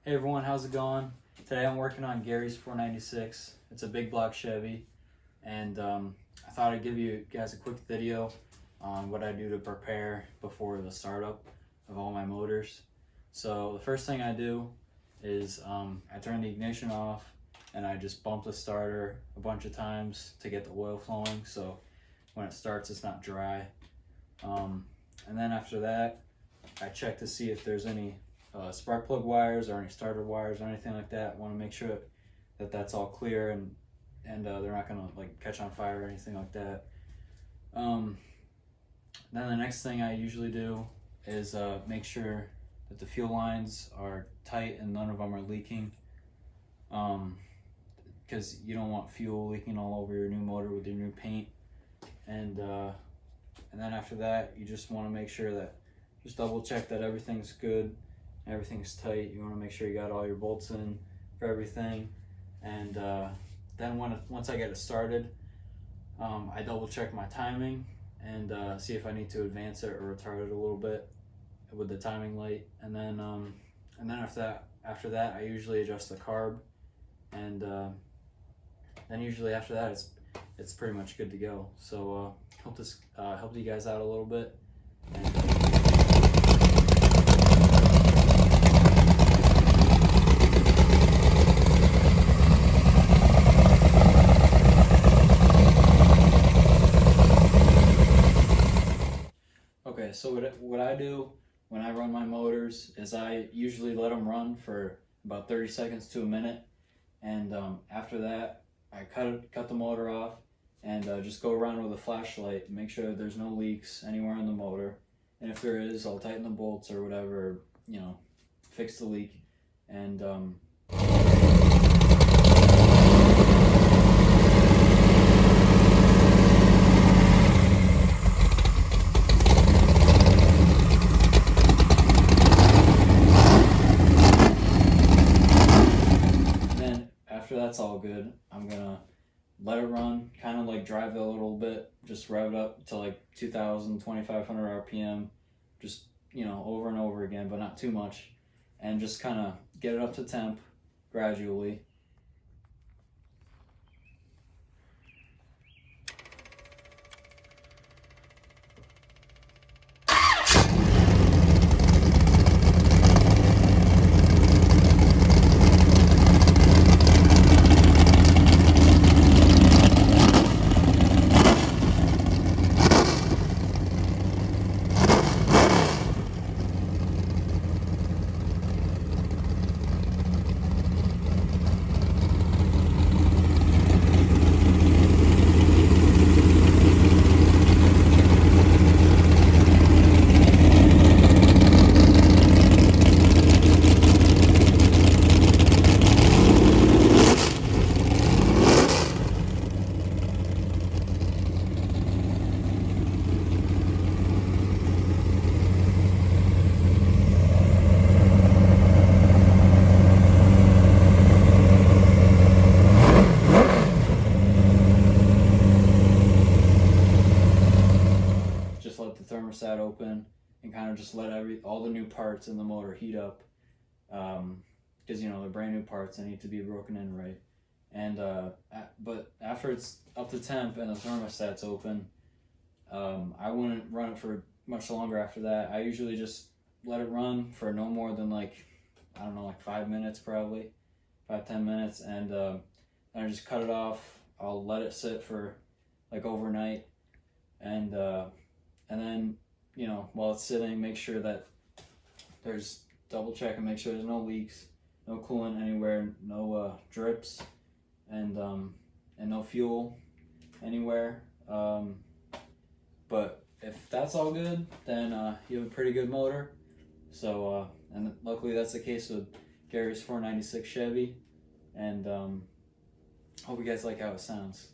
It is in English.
Hey everyone, how's it going? Today I'm working on Gary's 496. It's a big block Chevy, and I thought I'd give you guys a quick video on what I do to prepare before the startup of all my motors. So the first thing I do is I turn the ignition off and I just bump the starter a bunch of times to get the oil flowing, so when it starts it's not dry. And then after that I check to see if there's any spark plug wires or any starter wires or anything like that. Want to make sure that that's all clear and they're not gonna like catch on fire or anything like that. Then the next thing I usually do is make sure that the fuel lines are tight and none of them are leaking, because you don't want fuel leaking all over your new motor with your new paint. And then after that you just want to make sure that, just double check that everything's good, everything's tight. You want to make sure you got all your bolts in for everything. And then once I get it started, I double check my timing and see if I need to advance it or retard it a little bit with the timing light. And then after that I usually adjust the carb, and then usually after that it's pretty much good to go. So hope this helped you guys out a little bit. Okay, so what I do when I run my motors is I usually let them run for about 30 seconds to a minute, and after that I cut the motor off and just go around with a flashlight and make sure that there's no leaks anywhere on the motor. And if there is, I'll tighten the bolts or whatever, fix the leak. And then after that's all good, I'm gonna let it run, kind of like drive it a little bit, just rev it up to like 2,000, 2,500 RPM, just, over and over again, but not too much, and just kind of get it up to temp gradually. Just let the thermostat open and kind of just let all the new parts in the motor heat up, because they're brand new parts, they need to be broken in right. And but after it's up to temp and the thermostat's open, I wouldn't run it for much longer after that. I usually just let it run for no more than like 5 minutes, probably 5-10 minutes, and then I just cut it off. I'll let it sit for like overnight, and then while it's sitting, make sure that double check and make sure there's no leaks, no coolant anywhere, no drips, and no fuel anywhere. But if that's all good, then you have a pretty good motor. So and luckily that's the case with Gary's 496 Chevy, and hope you guys like how it sounds.